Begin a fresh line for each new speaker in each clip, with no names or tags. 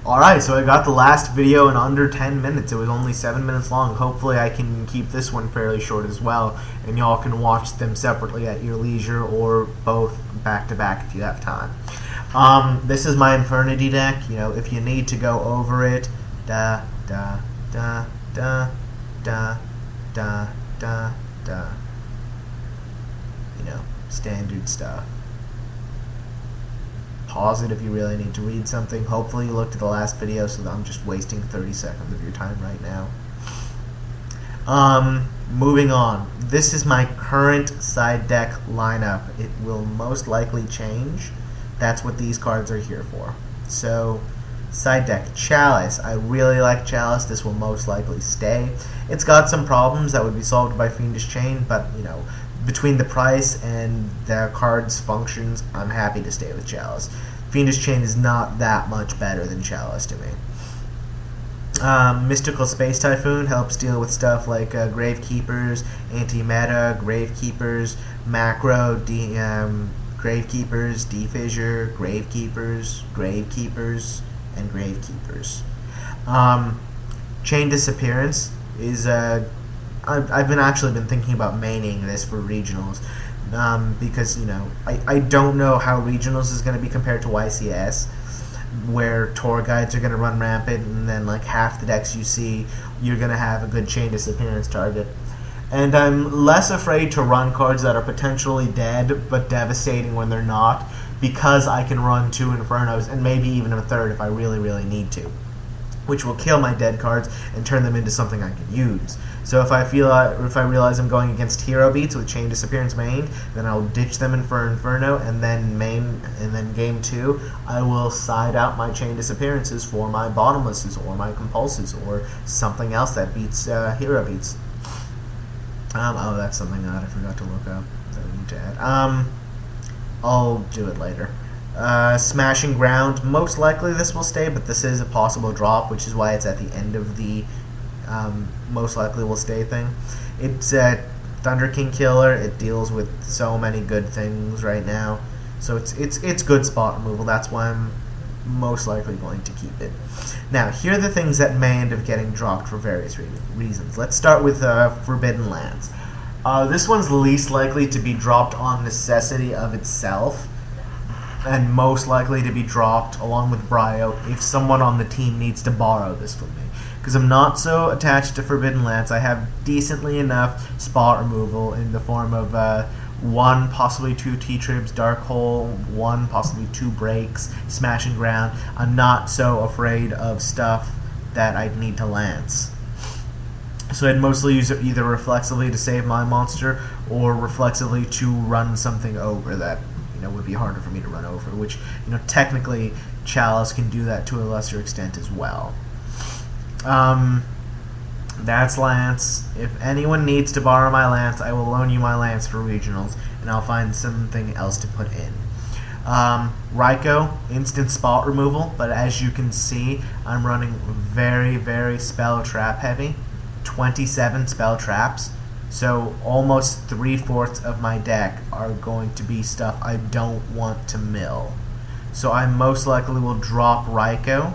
Alright, so I got the last video in under 10 minutes. It was only 7 minutes long. Hopefully I can keep this one fairly short as well, and y'all can watch them separately at your leisure or both back to back if you have time. This is my Infernity deck. You know, if you need to go over it, da da da da da da da da. You know, standard stuff. Pause it if you really need to read something. Hopefully you looked at the last video, so that I'm just wasting 30 seconds of your time right now. Moving on. This is my current side deck lineup. It will most likely change. That's what these cards are here for. So, side deck, Chalice. I really like Chalice. This will most likely stay. It's got some problems that would be solved by Fiendish Chain, but, you know, between the price and the card's functions, I'm happy to stay with Chalice. Fiendish Chain is not that much better than Chalice to me. Mystical Space Typhoon helps deal with stuff like Gravekeepers, Anti-Meta, Gravekeepers, Macro, Gravekeepers, Defissure, Gravekeepers, and Gravekeepers. Chain Disappearance is I've actually been thinking about maining this for regionals because, you know, I don't know how regionals is going to be compared to YCS, where tour guides are going to run rampant, and then like half the decks you see, you're going to have a good Chain Disappearance target. And I'm less afraid to run cards that are potentially dead but devastating when they're not, because I can run 2 Infernos and maybe even a third if I really, really need to, which will kill my dead cards and turn them into something I can use. So if I realize I'm going against hero beats with Chain Disappearance main, then I'll ditch them in for Inferno, and then game 2 I will side out my Chain Disappearances for my Bottomlesses or my Compulses or something else that beats hero beats. Oh, that's something that I forgot to look up that I need to add. I'll do it later. Smashing Ground, most likely this will stay, but this is a possible drop, which is why it's at the end of the most likely will stay thing. It's a Thunder King killer. It deals with so many good things right now, so it's good spot removal. That's why I'm most likely going to keep it. Now, here are the things that may end up getting dropped for various reasons. Let's start with Forbidden Lands. This one's least likely to be dropped on necessity of itself, and most likely to be dropped along with Bryo if someone on the team needs to borrow this from me. Because I'm not so attached to Forbidden Lance. I have decently enough spot removal in the form of 1, possibly 2 T-Tribs, Dark Hole, 1, possibly 2 breaks, Smashing Ground. I'm not so afraid of stuff that I'd need to lance. So I'd mostly use it either reflexively to save my monster or reflexively to run something over that, you know, would be harder for me to run over, which, you know, technically Chalice can do that to a lesser extent as well. That's Lance. If anyone needs to borrow my Lance, I will loan you my Lance for regionals, and I'll find something else to put in. Raikou, instant spot removal, but as you can see, I'm running very, very spell trap heavy. 27 spell traps. So almost 3/4 of my deck are going to be stuff I don't want to mill. So I most likely will drop Raikou.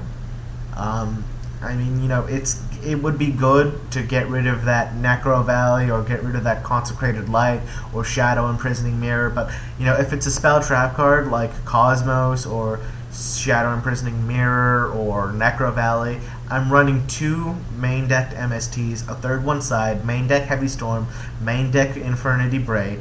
I mean, you know, it would be good to get rid of that Necro Valley or get rid of that Consecrated Light or Shadow Imprisoning Mirror, but, you know, if it's a spell trap card like Cosmos or Shadow Imprisoning Mirror or Necro Valley, I'm running 2 main decked MSTs, a third one side, main deck Heavy Storm, main deck Infernity Break.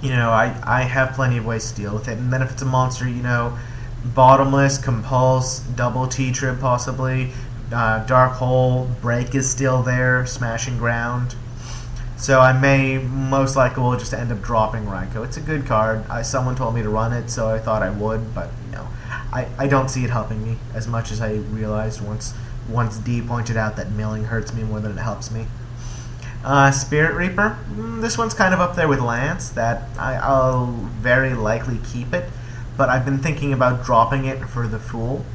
You know, I have plenty of ways to deal with it, and then if it's a monster, you know, Bottomless, Compulse, double T-Trib possibly, Dark Hole, Break is still there, Smashing Ground. So I may, most likely will just end up dropping Raikou. It's a good card. Someone told me to run it, so I thought I would, but, you know, I don't see it helping me as much as I realized once D pointed out that milling hurts me more than it helps me. Spirit Reaper, this one's kind of up there with Lance, that I'll very likely keep it. But I've been thinking about dropping it for the Fool,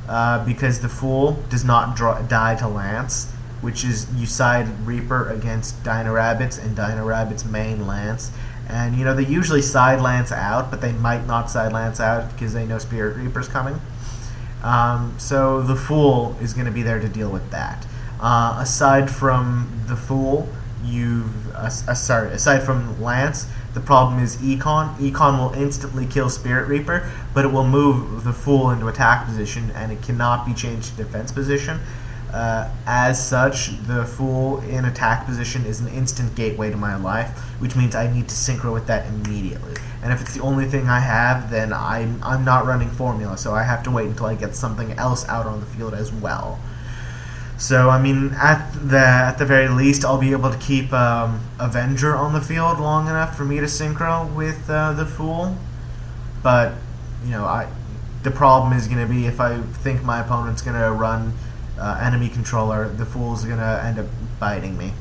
because the Fool does not die to Lance, which is you side Reaper against Dino Rabbits and Dino Rabbits main Lance. And, you know, they usually side Lance out, but they might not side Lance out because they know Spirit Reaper's coming. So the Fool is going to be there to deal with that. Aside from the Fool, aside from Lance, the problem is Econ. Econ will instantly kill Spirit Reaper, but it will move the Fool into attack position, and it cannot be changed to defense position. As such, the Fool in attack position is an instant gateway to my life, which means I need to synchro with that immediately. And if it's the only thing I have, then I'm not running Formula, so I have to wait until I get something else out on the field as well. So, I mean, at the very least, I'll be able to keep Avenger on the field long enough for me to synchro with the Fool. But, you know, the problem is going to be if I think my opponent's going to run enemy controller, the Fool's going to end up biting me.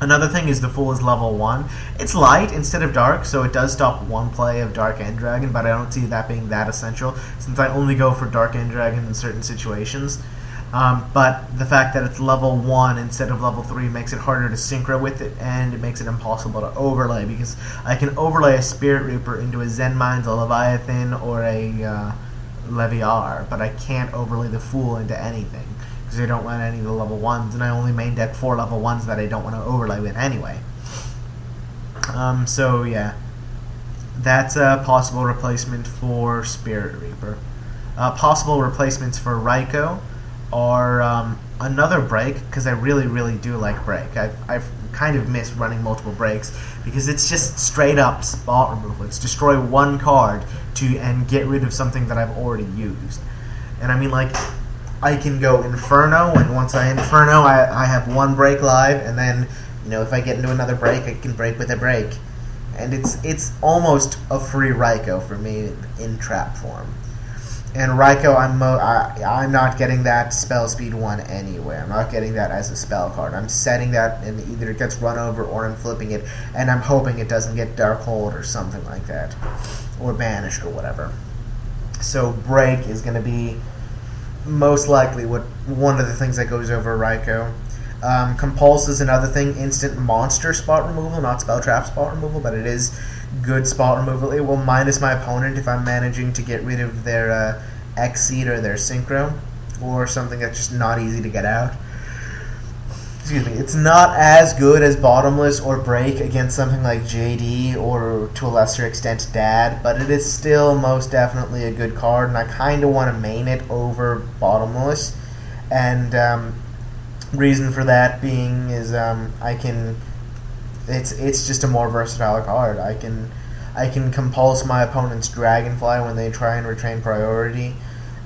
Another thing is the Fool is level 1. It's light instead of dark, so it does stop one play of Dark End Dragon, but I don't see that being that essential, since I only go for Dark End Dragon in certain situations. But the fact that it's level 1 instead of level 3 makes it harder to synchro with it, and it makes it impossible to overlay, because I can overlay a Spirit Reaper into a Zen Mines, a Leviathan, or a Leviar, but I can't overlay the Fool into anything, because I don't want any of the level 1s, and I only main deck 4 level 1s that I don't want to overlay with anyway. So yeah, that's a possible replacement for Spirit Reaper. Possible replacements for Raikou are another break, because I really do like break. I've kind of missed running multiple breaks because it's just straight up spot removal. It's destroy one card and get rid of something that I've already used. And I mean, like, I can go Inferno, and once I Inferno, I have one break live, and then, you know, if I get into another break, I can break with a break. And it's almost a free Raikou for me in trap form. And Raikou, I'm not getting that spell speed 1 anywhere. I'm not getting that as a spell card. I'm setting that, and either it gets run over or I'm flipping it, and I'm hoping it doesn't get Dark Hold or something like that, or banished or whatever. So break is going to be most likely one of the things that goes over Raikou. Compulse is another thing. Instant monster spot removal, not spell trap spot removal, but it is good spot removal. It will minus my opponent if I'm managing to get rid of their Exceed or their Synchro, or something that's just not easy to get out. Excuse me. It's not as good as Bottomless or Break against something like JD or, to a lesser extent, Dad, but it is still most definitely a good card, and I kind of want to main it over Bottomless. And reason for that being is it's just a more versatile card. I can compulse my opponent's Dragonfly when they try and retain priority,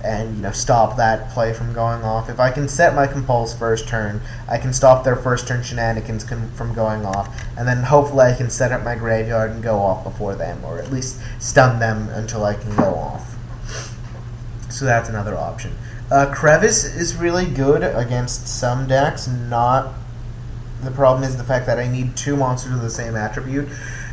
and, you know, stop that play from going off. If I can set my compulse first turn, I can stop their first turn shenanigans from going off, and then hopefully I can set up my graveyard and go off before them, or at least stun them until I can go off. So that's another option. Crevice is really good against some decks. The problem is the fact that I need 2 monsters with the same attribute,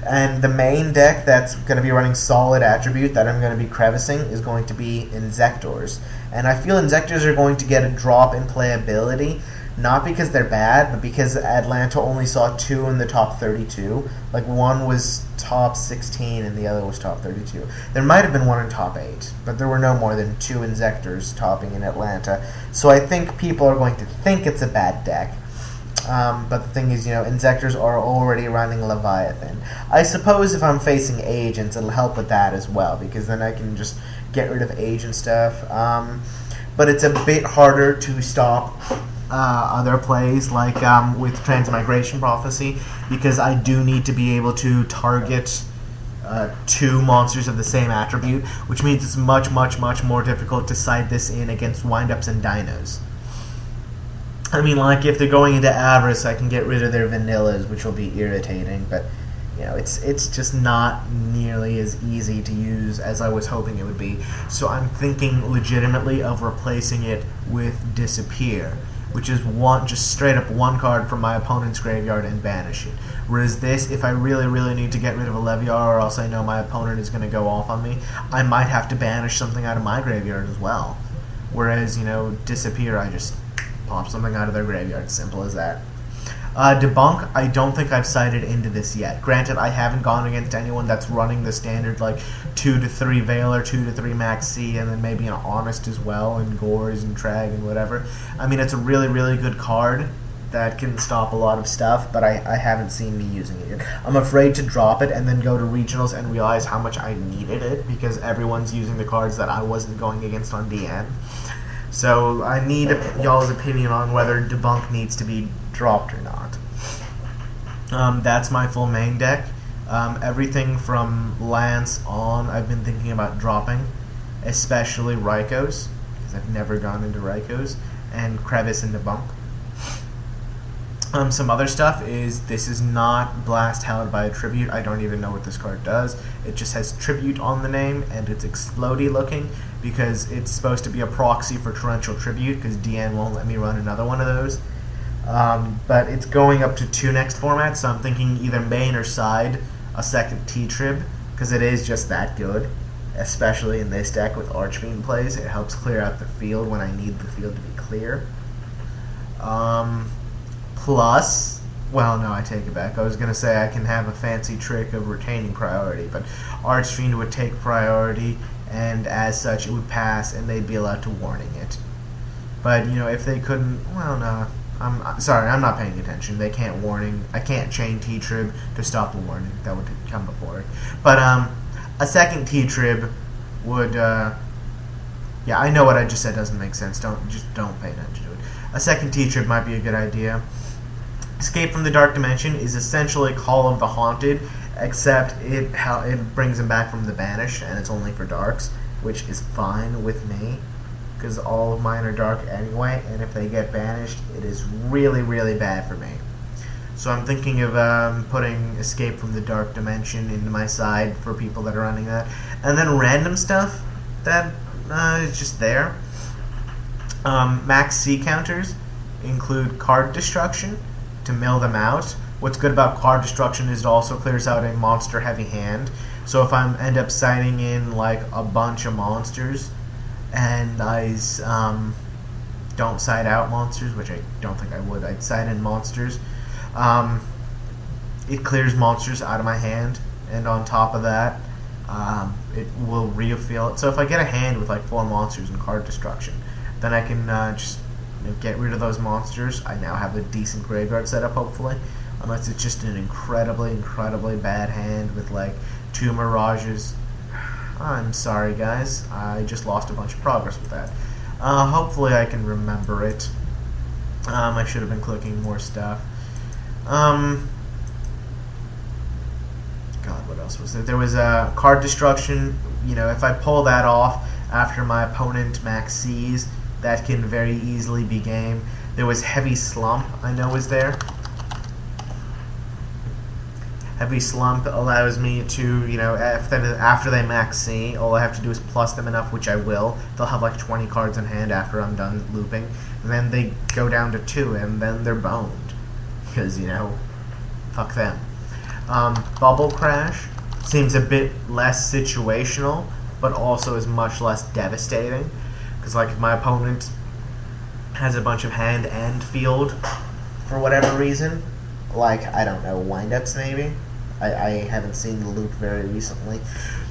and the main deck that's going to be running solid attribute that I'm going to be crevicing is going to be Inzectors. And I feel Inzectors are going to get a drop in playability, not because they're bad, but because Atlanta only saw 2 in the top 32. Like, one was top 16 and the other was top 32. There might have been one in top 8, but there were no more than 2 Inzectors topping in Atlanta. So I think people are going to think it's a bad deck. But the thing is, you know, Inzectors are already running Leviathan. I suppose if I'm facing Agents, it'll help with that as well, because then I can just get rid of Agent stuff. But it's a bit harder to stop other plays, like with Transmigration Prophecy, because I do need to be able to target 2 monsters of the same attribute, which means it's much more difficult to side this in against windups and dinos. I mean, like, if they're going into Avarice, I can get rid of their Vanillas, which will be irritating, but, you know, it's just not nearly as easy to use as I was hoping it would be. So I'm thinking legitimately of replacing it with Disappear, which is just straight up 1 card from my opponent's graveyard and banish it. Whereas this, if I really need to get rid of a Leviar, or else I know my opponent is going to go off on me, I might have to banish something out of my graveyard as well. Whereas, you know, Disappear, I just pop something out of their graveyard. Simple as that. Debunk, I don't think I've sighted into this yet. Granted, I haven't gone against anyone that's running the standard like 2 to 3 Veiler, 2 to 3 Max C, and then maybe an Honest as well, and Gores and Trag and whatever. I mean, it's a really, really good card that can stop a lot of stuff, but I haven't seen me using it yet. I'm afraid to drop it and then go to regionals and realize how much I needed it because everyone's using the cards that I wasn't going against on DN. So I need y'all's opinion on whether Debunk needs to be dropped or not. That's my full main deck. Everything from Lance on, I've been thinking about dropping, especially Rykos, because I've never gone into Rykos, and Crevice and Debunk. Some other stuff is this is not Blast held by a Tribute. I don't even know what this card does. It just has Tribute on the name, and it's explodey looking because it's supposed to be a proxy for Torrential Tribute because DN won't let me run another one of those. But it's going up to 2 next format, so I'm thinking either main or side a second T-Trib because it is just that good, especially in this deck with Archfiend plays. It helps clear out the field when I need the field to be clear. Plus, well, no, I take it back. I was going to say I can have a fancy trick of retaining priority, but Archfiend would take priority, and as such, it would pass, and they'd be allowed to warning it. But, you know, if they couldn't, well, no, I'm sorry, I'm not paying attention. They can't warning. I can't chain T-Trib to stop the warning. That would come before it. But, a second T-Trib would, yeah, I know what I just said doesn't make sense. Don't pay attention to it. A second T-Trib might be a good idea. Escape from the Dark Dimension is essentially Call of the Haunted, except it brings him back from the Banished, and it's only for Darks, which is fine with me, because all of mine are Dark anyway, and if they get banished, it is really, really bad for me. So I'm thinking of putting Escape from the Dark Dimension into my side for people that are running that, and then random stuff that is just there. Max C counters include Card Destruction, to mill them out. What's good about Card Destruction is it also clears out a monster heavy hand. So if I end up siding in like a bunch of monsters and I don't side out monsters, which I don't think I would, I'd side in monsters, it clears monsters out of my hand, and on top of that it will refill it. So if I get a hand with like 4 monsters in Card Destruction, then I can just get rid of those monsters. I now have a decent graveyard setup, hopefully, unless it's just an incredibly, incredibly bad hand with like 2 Mirages. I'm sorry, guys. I just lost a bunch of progress with that. Hopefully I can remember it. I should have been clicking more stuff. God, what else was there? There was a Card Destruction. You know, if I pull that off after my opponent Max C's, that can very easily be game. There was Heavy Slump, I know is there. Heavy Slump allows me to, you know, after they max C, all I have to do is plus them enough, which I will. They'll have like 20 cards in hand after I'm done looping. And then they go down to 2, and then they're boned. Because, you know, fuck them. Bubble Crash seems a bit less situational, but also is much less devastating. Because, like, if my opponent has a bunch of hand and field for whatever reason, like, I don't know, windups maybe? I haven't seen the loop very recently.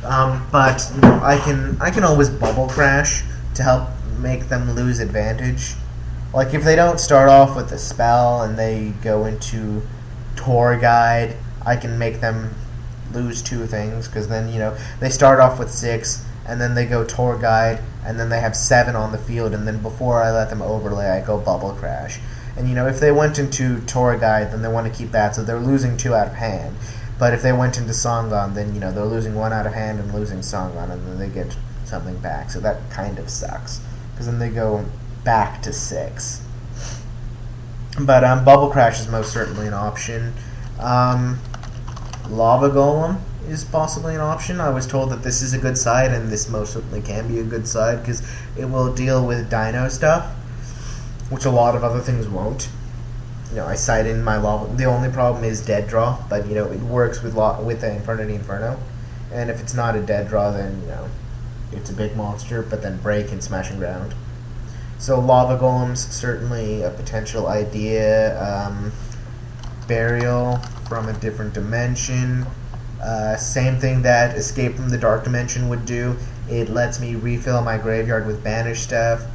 But, you know, I can always Bubble Crash to help make them lose advantage. Like, if they don't start off with a spell and they go into Tour Guide, I can make them lose 2 things, because then, you know, they start off with 6, and then they go Tour Guide, and then they have 7 on the field, and then before I let them overlay, I go Bubble Crash. And, you know, if they went into Tour Guide, then they want to keep that, so they're losing 2 out of hand. But if they went into Songon, then, you know, they're losing 1 out of hand and losing Songon, and then they get something back. So that kind of sucks, because then they go back to 6. But Bubble Crash is most certainly an option. Lava Golem is possibly an option. I was told that this is a good side, and this most certainly can be a good side, because it will deal with Dino stuff, which a lot of other things won't. You know, I side in my Lava. The only problem is dead draw, but, you know, it works with the Infernity Inferno. And if it's not a dead draw, then, you know, it's a big monster, but then break and smash and ground. So Lava Golem's certainly a potential idea. Burial from a different dimension. Same thing that Escape from the Dark Dimension would do. It lets me refill my graveyard with banished stuff.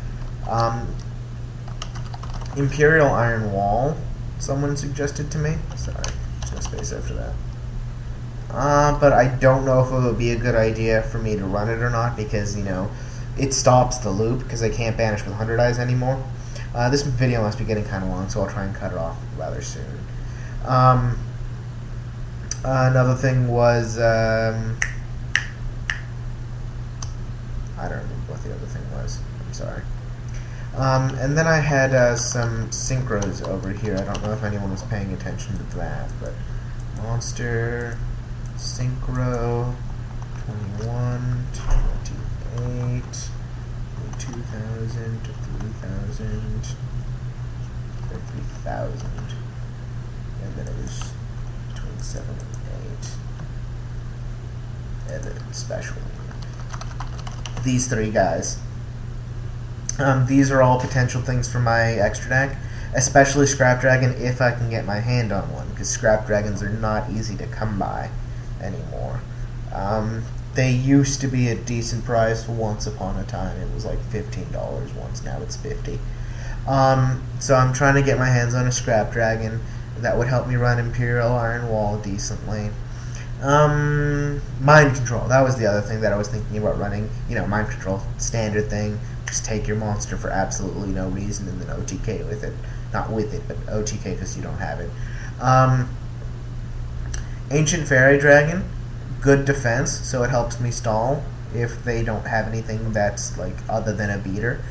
Imperial Iron Wall, someone suggested to me. Sorry, there's no space after that. But I don't know if it would be a good idea for me to run it or not, because, you know, it stops the loop, because I can't banish with 100 eyes anymore. This video must be getting kind of long, so I'll try and cut it off rather soon. Another thing was, I don't remember what the other thing was. I'm sorry. And then I had some synchros over here. I don't know if anyone was paying attention to that, but monster, synchro, 21 to 28, 2,000 to 3,000 to 3,000, and then it was between 7 and 8, and then special. These three guys. These are all potential things for my extra deck, especially Scrap Dragon if I can get my hand on one, because Scrap Dragons are not easy to come by anymore. They used to be a decent price once upon a time. It was like $15 once, now it's $50. So I'm trying to get my hands on a Scrap Dragon that would help me run Imperial Iron Wall decently. Mind Control, that was the other thing that I was thinking about running. You know, Mind Control, standard thing. Just take your monster for absolutely no reason and then OTK with it. Not with it, but OTK because you don't have it. Ancient Fairy Dragon, good defense, so it helps me stall if they don't have anything that's like other than a beater.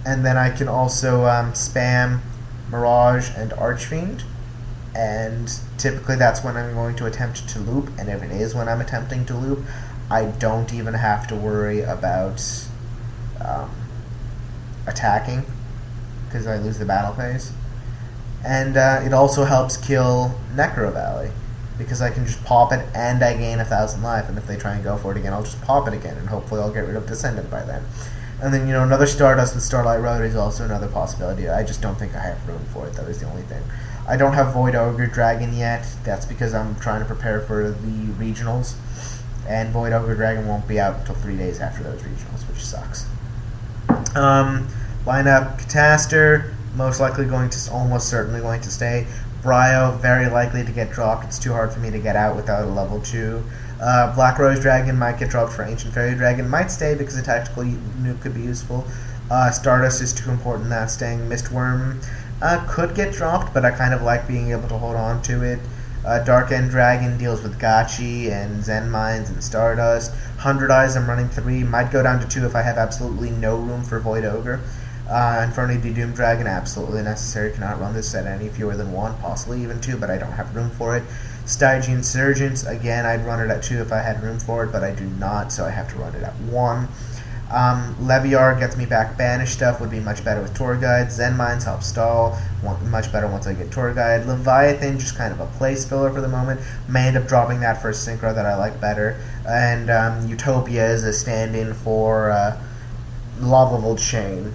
And then I can also spam Mirage and Archfiend, and typically that's when I'm going to attempt to loop, and if it is when I'm attempting to loop, I don't even have to worry about attacking, because I lose the battle phase. And it also helps kill Necro Valley, because I can just pop it and I gain 1,000 life, and if they try and go for it again, I'll just pop it again, and hopefully I'll get rid of Descendant by then. And then, you know, another Stardust with Starlight Road is also another possibility. I just don't think I have room for it, that is the only thing. I don't have Void Ogre Dragon yet. That's because I'm trying to prepare for the regionals, and Void Ogre Dragon won't be out until 3 days after those regionals, which sucks. Lineup, Cataster, most likely going to, almost certainly going to stay. Bryo, very likely to get dropped. It's too hard for me to get out without a level 2. Black Rose Dragon might get dropped for Ancient Fairy Dragon. Might stay because a tactical nuke could be useful. Stardust is too important, not staying. Mistworm could get dropped, but I kind of like being able to hold on to it. Dark End Dragon deals with Gachi and Zen Mines and Stardust. 100 Eyes, I'm running 3. Might go down to 2 if I have absolutely no room for Void Ogre. Infernity Doom Dragon, absolutely necessary. Cannot run this at any fewer than 1, possibly even 2, but I don't have room for it. Stygian Insurgents, again, I'd run it at 2 if I had room for it, but I do not, so I have to run it at 1. Leviar gets me back banished stuff, would be much better with Tour Guide. Zen Mines helps stall, much better once I get Tour Guide. Leviathan, just kind of a place filler for the moment. May end up dropping that for a synchro that I like better. And Utopia is a stand-in for Lavable Chain.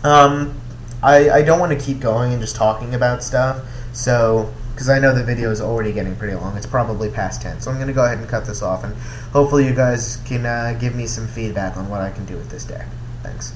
I don't want to keep going and just talking about stuff, so because I know the video is already getting pretty long. It's probably past 10, so I'm going to go ahead and cut this off, and hopefully you guys can give me some feedback on what I can do with this deck. Thanks.